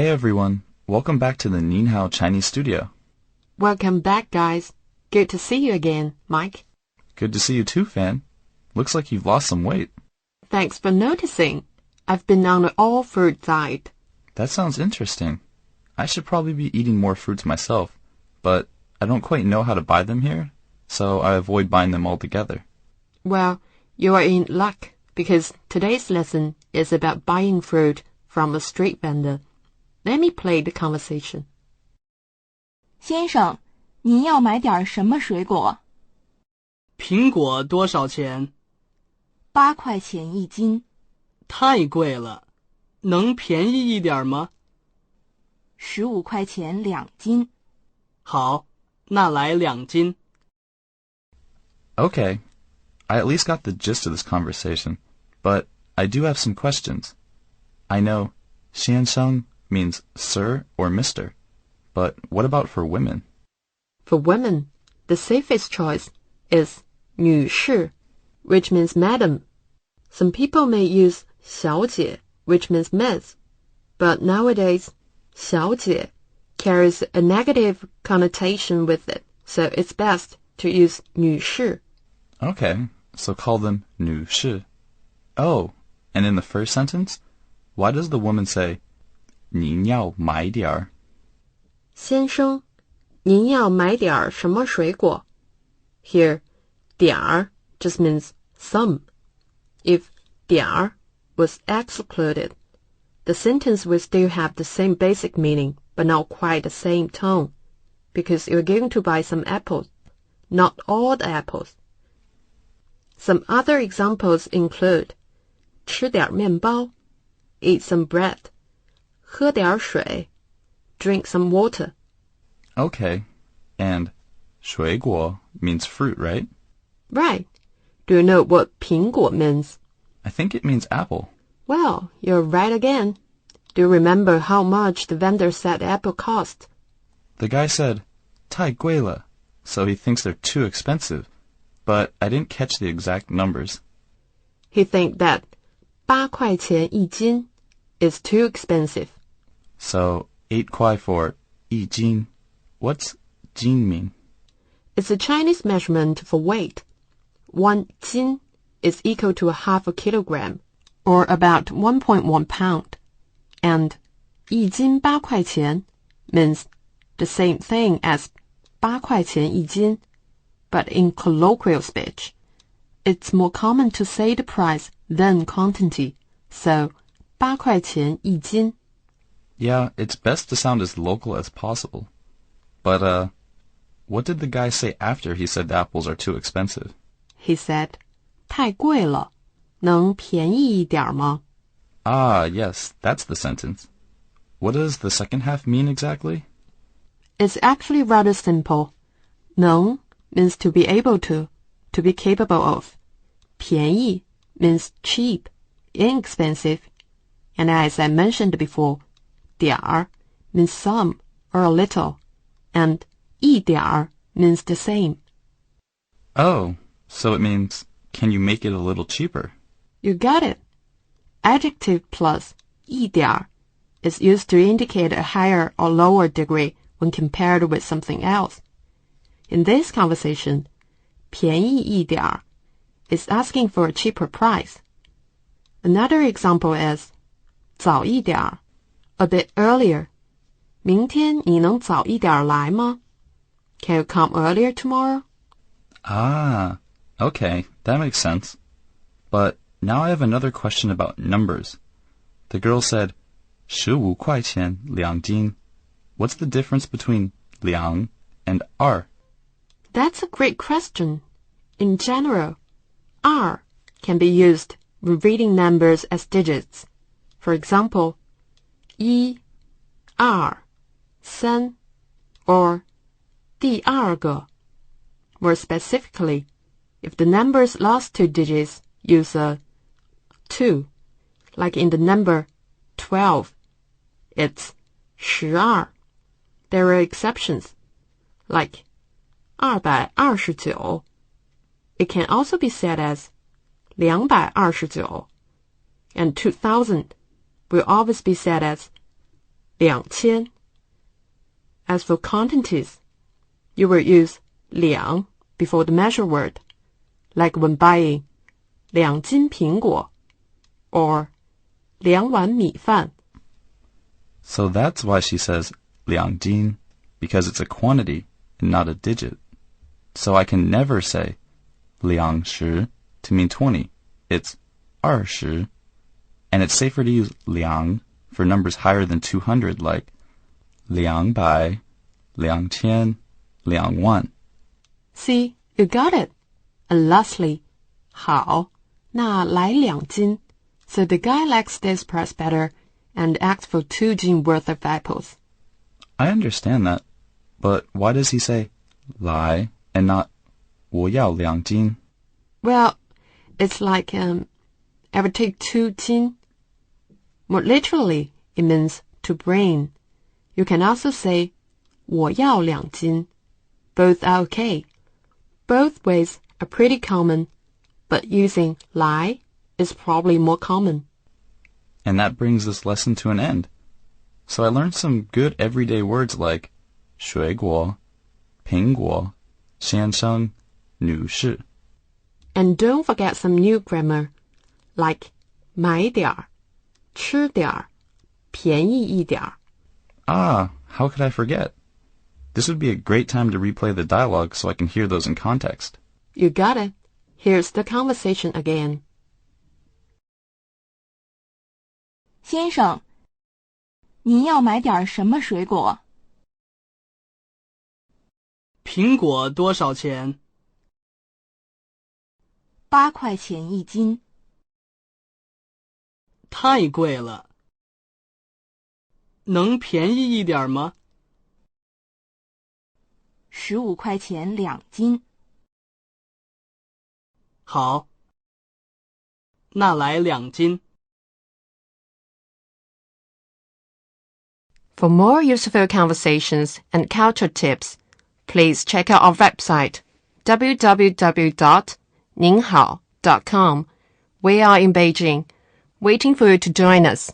Hey everyone, welcome back to the Ninhao Chinese studio. Welcome back, guys. Good to see you again, Mike. Good to see you too, Fan. Looks like you've lost some weight. Thanks for noticing. I've been on an all-fruit diet. That sounds interesting. I should probably be eating more fruits myself, but I don't quite know how to buy them here, so I avoid buying them altogether. Well, you are in luck, because today's lesson is about buying fruit from a street vendor. Let me play the conversation. 先生，您要买点什么水果？苹果多少钱8块钱一斤。太贵了，能便宜一点吗15块钱2斤。好，那来2斤。Okay, I at least got the gist of this conversation, but I do have some questions. I know 先生 means sir or mister, but what about for women? For women, the safest choice is 女士, which means madam. Some people may use 小姐, which means miss, but nowadays, 小姐 carries a negative connotation with it, so it's best to use 女士. Okay, so call them 女士. Oh, and in the first sentence, why does the woman say 您要买点儿? 先生，您要买点什么水果? Here, 点儿 just means some. If 点儿 was excluded, the sentence will still have the same basic meaning, but not quite the same tone, because you're going to buy some apples, not all the apples. Some other examples include 吃点面包, eat some bread, 喝点水, drink some water. Okay, and 水果 means fruit, right? Right. Do you know what 苹果 means? I think it means apple. Well, you're right again. Do you remember how much the vendor said apple cost? The guy said 太贵了, so he thinks they're too expensive, but I didn't catch the exact numbers. He thinks that 8块钱一斤 is too expensive. So 8 kuai for 一斤. What's 斤 mean? It's a Chinese measurement for weight. 1 斤is equal to half a kilogram, or about 1.1 pound. And 一斤8块钱 means the same thing as 8块钱一斤, but in colloquial speech. It's more common to say the price than quantity, so 8块钱一斤. Yeah, it's best to sound as local as possible. But, what did the guy say after he said the apples are too expensive? He said, 太贵了，能便宜一点吗? Ah, yes, that's the sentence. What does the second half mean exactly? It's actually rather simple. 能 means to be able to be capable of. 便宜 means cheap, inexpensive. And as I mentioned before, 点儿 means some or a little, and 一点儿 means the same. Oh, so it means, can you make it a little cheaper? You got it. Adjective plus 一点儿 is used to indicate a higher or lower degree when compared with something else. In this conversation, 便宜一点儿 is asking for a cheaper price. Another example is 早一点儿, a bit earlier. 明天你能早一点来吗? Can you come earlier tomorrow? Ah, okay, that makes sense. But now I have another question about numbers. The girl said 15块钱2斤. What's the difference between 两 and 二? That's a great question. In general, 二 can be used when reading numbers as digits. For example, 一, 二, 三, or 第二个. More specifically, if the number's last 2 digits use a 2, like in the number 12, it's 12. There are exceptions, like 229. It can also be said as 229, and 2000 will always be said as 2000. As for quantities, you will use 两 before the measure word, like when buying 2斤苹果 or 2碗米饭. So that's why she says 2斤, because it's a quantity and not a digit. So I can never say 20 to mean 20. It's 20. And it's safer to use 两 for numbers higher than 200, like 200, 2000, 2万. See, you got it. And lastly, 好，那来2斤. So the guy likes this price better and asks for 2 斤 worth of apples. I understand that, but why does he say 来 and not 我要2斤? Well, it's like, I would take 2 斤. More literally, it means to bring. You can also say 我要2斤. Both are okay. Both ways are pretty common, but using 来 is probably more common. And that brings this lesson to an end. So I learned some good everyday words like 水果, 苹果, 先生, 女士. And don't forget some new grammar, like 买点儿, 吃点儿, 便宜一点儿. Ah, how could I forget? This would be a great time to replay the dialogue so I can hear those in context. You got it. Here's the conversation again. 先生，您要买点什么水果？苹果多少钱8块钱1斤。太贵了。能便宜一点吗15块钱2斤。好，那来2斤。For more useful conversations and culture tips, please check out our website, www.ninghao.com. We are in Beijing, waiting for you to join us.